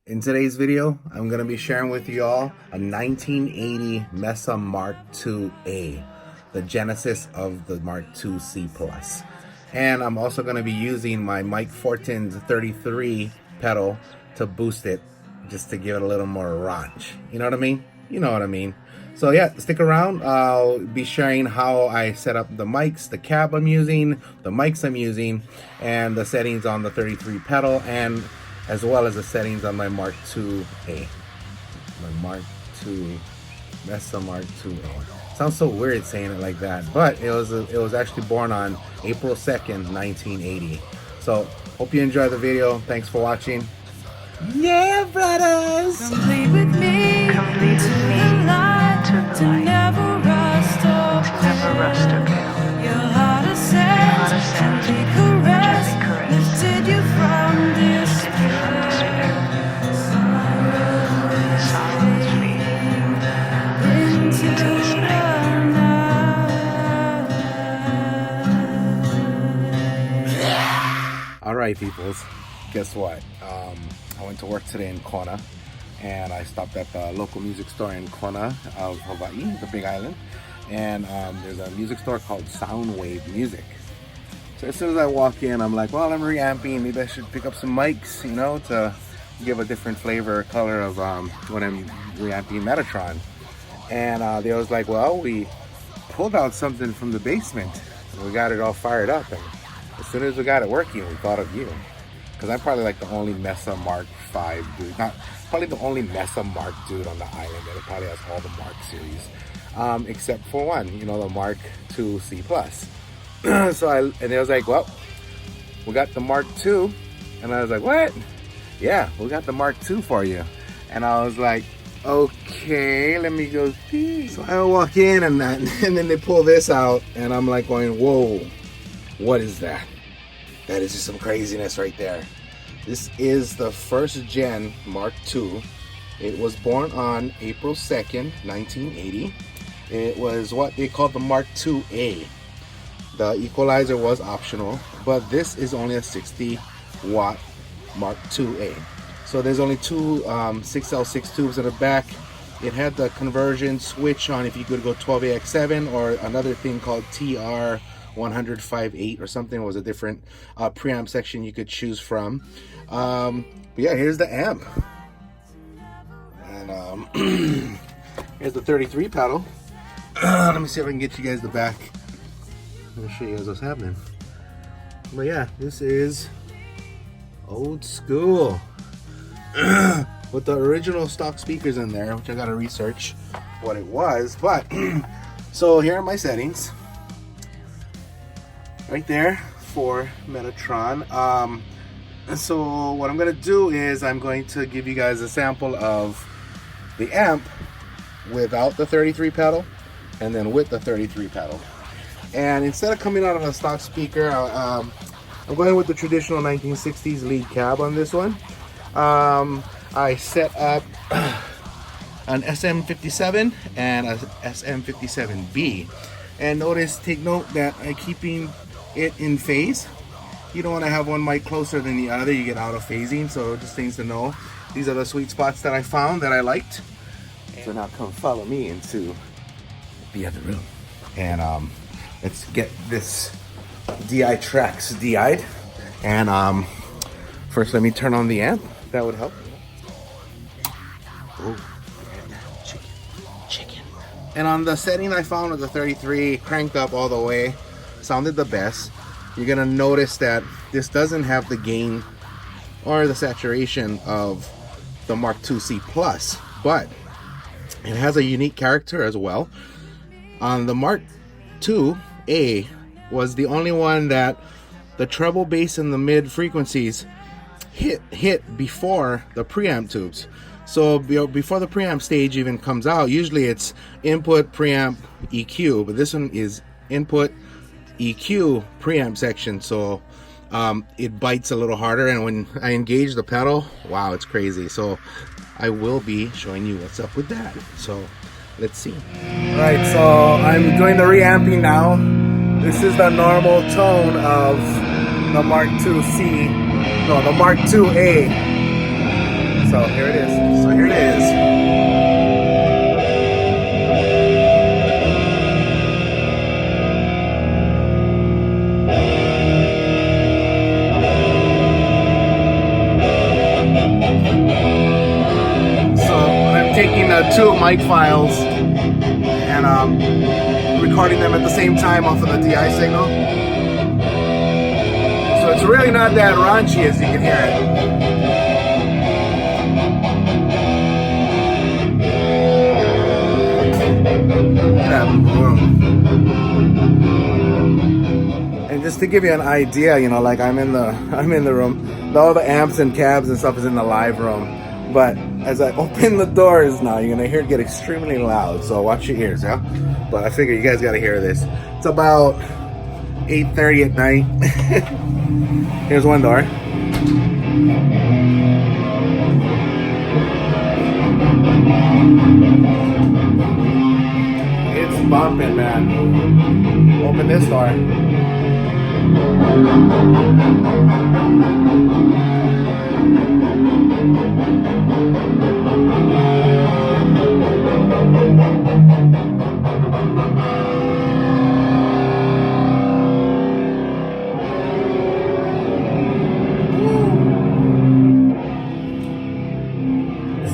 In today's video, I'm going to be sharing with you all a 1980 Mesa Mark II-A, the genesis of the Mark II-C+. And I'm also going to be using my Mike Fortin's 33 pedal to boost it, just to give it a little more raunch. You know what I mean? You know what I mean. So yeah, stick around. I'll be sharing how I set up the mics, the cab I'm using, the mics I'm using, and the settings on the 33 pedal, and as well as the settings on my Mark II-A. My Mark II, Mesa Mark II-A. Sounds so weird saying it like that, but it was actually born on April 2nd, 1980. So hope you enjoy the video. Thanks for watching. Yeah, brothers! Complete with me, complete with me, to never rust or fail. Your heart ascends, gently caressed, lifted you from despair. Sorrows fade into the night. Alright, peoples, guess what? I went to work today in Kona, and I stopped at the local music store in Kona of Hawaii, the Big Island, and there's a music store called Soundwave Music. So as soon as I walk in, I'm like, well, I'm reamping, maybe I should pick up some mics, you know, to give a different flavor or color of when I'm reamping Metatron. And they was like, well, we pulled out something from the basement, and we got it all fired up, and as soon as we got it working, we thought of you. Because I'm probably like the only Mesa Mark V dude, probably the only Mesa Mark dude on the island that probably has all the Mark series, except for one, you know, the Mark II-C+. So and they was like, well, we got the Mark II, and I was like, what? Yeah, we got the Mark II for you. And I was like, okay, let me go see. So I walk in, and then they pull this out, and I'm like going, whoa, what is that? That is just some craziness right there. This is the first gen Mark II. It was born on April 2nd, 1980. It was what they called the Mark II-A. The equalizer was optional, but this is only a 60 watt Mark II-A. So there's only two 6L6 tubes in the back. It had the conversion switch on if you could go 12AX7 or another thing called TR 105.8 or something. It was a different preamp section you could choose from. But yeah, here's the amp, and here's the 33 pedal. Let me see if I can get you guys the back. Let me show you guys what's happening. But yeah, this is old school with the original stock speakers in there, which I gotta research what it was. But so here are my settings right there for Metatron. So what I'm gonna do is I'm going to give you guys a sample of the amp without the 33 pedal and then with the 33 pedal. And instead of coming out of a stock speaker, I'm going with the traditional 1960s lead cab on this one. I set up an SM57 and a SM57B. And take note that I'm keeping it in phase. You don't want to have one mic closer than the other, you get out of phasing. So just things to know. These are the sweet spots that I found that I liked. So now come follow me into the other room, and let's get this DI tracks DI'd. And first let me turn on the amp, that would help. Oh, chicken. And on the setting I found with the 33 cranked up all the way, sounded the best. You're gonna notice that this doesn't have the gain or the saturation of the Mark II-C+, but it has a unique character as well. On the Mark II-A was the only one that the treble, bass, and the mid frequencies hit before the preamp tubes. So before the preamp stage even comes out, usually it's input, preamp, EQ, but this one is input, EQ, preamp section. So it bites a little harder, and when I engage the pedal, wow, it's crazy. So I will be showing you what's up with that. So let's see. Alright, so I'm doing the reamping now. This is the normal tone of the Mark II-C, no, the Mark II-A. So here it is. So here it is. So I'm taking two mic files and recording them at the same time off of the DI signal. So it's really not that raunchy as you can hear it. And just to give you an idea, you know, like I'm in the room. All the amps and cabs and stuff is in the live room. But as I open the doors now, you're gonna hear it get extremely loud. So watch your ears, yeah? But I figure you guys gotta hear this. It's about 8:30 at night. Here's one door. It's bumping, man. Open this door.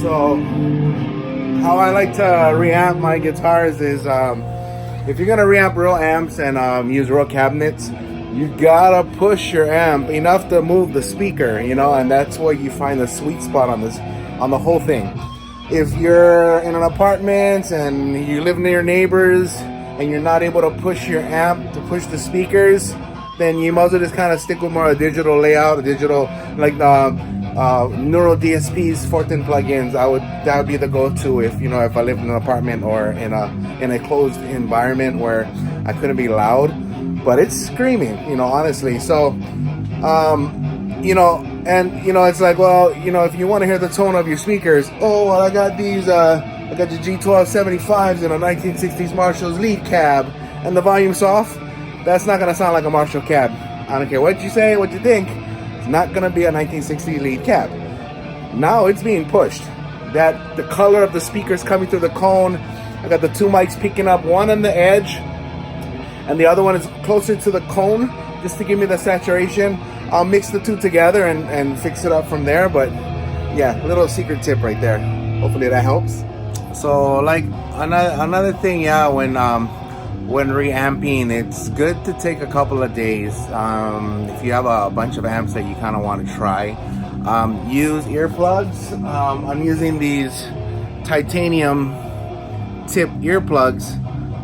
So, how I like to reamp my guitars is, if you're gonna reamp real amps and use real cabinets, you gotta push your amp enough to move the speaker, you know, and that's where you find the sweet spot on the whole thing. If you're in an apartment and you live near neighbors and you're not able to push your amp to push the speakers, then you might as well just kind of stick with more a digital layout, a digital like Neuro DSP's Fortin plugins. That would be the go-to if I lived in an apartment or in a closed environment where I couldn't be loud. But it's screaming, honestly. So, it's like, well, if you want to hear the tone of your speakers, oh, well, I got these, I got the G1275s in a 1960s Marshall's lead cab, and the volume's off. That's not gonna sound like a Marshall cab. I don't care what you say, what you think. It's not gonna be a 1960 lead cab. Now it's being pushed. That the color of the speakers coming through the cone. I got the two mics picking up, one on the edge, and the other one is closer to the cone, just to give me the saturation. I'll mix the two together and fix it up from there. But yeah, little secret tip right there. Hopefully that helps. So like another thing, yeah, when reamping, it's good to take a couple of days. If you have a bunch of amps that you kind of want to try, use earplugs. I'm using these titanium tip earplugs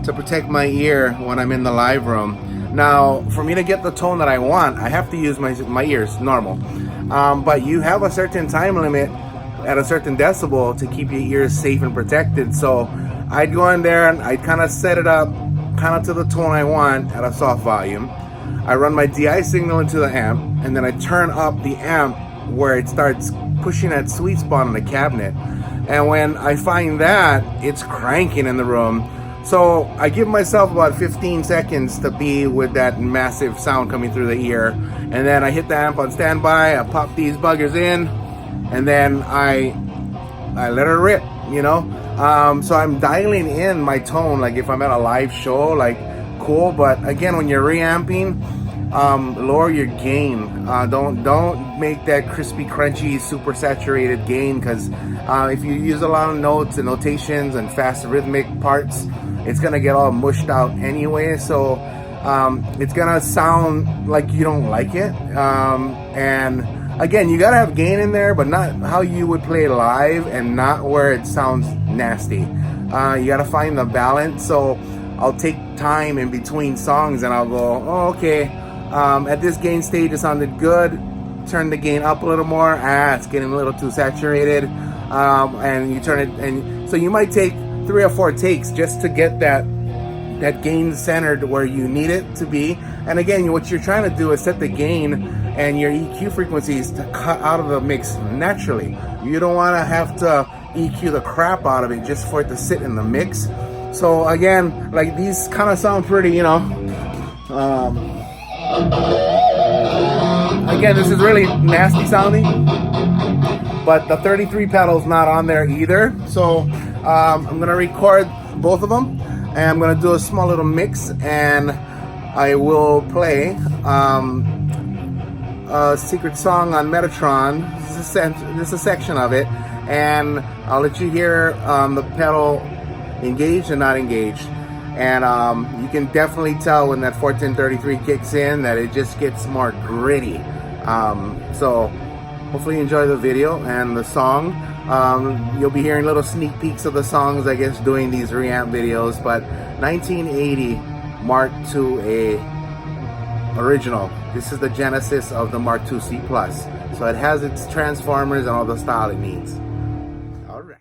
to protect my ear when I'm in the live room. Now, for me to get the tone that I want, I have to use my ears normal. But you have a certain time limit at a certain decibel to keep your ears safe and protected. So I'd go in there and I'd kind of set it up kind of to the tone I want at a soft volume. I run my DI signal into the amp, and then I turn up the amp where it starts pushing that sweet spot on the cabinet. And when I find that, it's cranking in the room. So I give myself about 15 seconds to be with that massive sound coming through the ear. And then I hit the amp on standby, I pop these buggers in, and then I let her rip, So I'm dialing in my tone, like if I'm at a live show, like cool. But again, when you're reamping, lower your gain. Don't make that crispy, crunchy, super saturated gain, because if you use a lot of notes and notations and fast rhythmic parts, it's gonna get all mushed out anyway. So it's gonna sound like you don't like it. And again, you gotta have gain in there, but not how you would play live, and not where it sounds nasty. You gotta find the balance. So I'll take time in between songs and I'll go, oh, okay, at this gain stage it sounded good. Turn the gain up a little more. It's getting a little too saturated. And you turn it, and so you might take 3 or 4 takes just to get that gain centered where you need it to be. And again, what you're trying to do is set the gain and your EQ frequencies to cut out of the mix naturally. You don't want to have to EQ the crap out of it just for it to sit in the mix. So again, like these kind of sound pretty, again, this is really nasty sounding, but the 33 pedal's not on there either. So I'm gonna record both of them, and I'm gonna do a small little mix, and I will play a secret song on Metatron. This is a section of it, and I'll let you hear the pedal engaged and not engaged. And you can definitely tell when that Fortin 33 kicks in that it just gets more gritty. So hopefully you enjoy the video and the song. You'll be hearing little sneak peeks of the songs, I guess, doing these Reamp videos. But 1980 Mark II original. This is the genesis of the Mark II C+. So it has its transformers and all the style it needs. All right.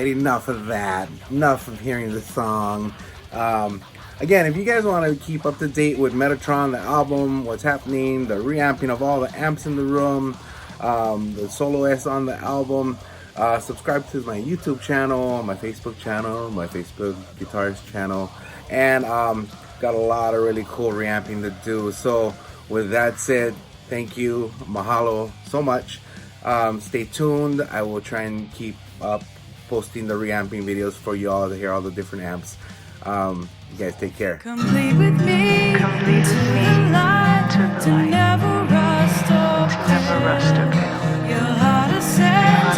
Enough of that. Enough of hearing the song. Again, if you guys want to keep up to date with Metatron, the album, what's happening, the reamping of all the amps in the room, the soloists on the album, subscribe to my YouTube channel, my Facebook channel, my Facebook guitarist channel, and got a lot of really cool reamping to do. So with that said, thank you, mahalo so much. Stay tuned. I will try and keep up posting the reamping videos for you all to hear all the different amps. You guys take care. Complete with me, to the light, to never rust or fail. Your heart ascends,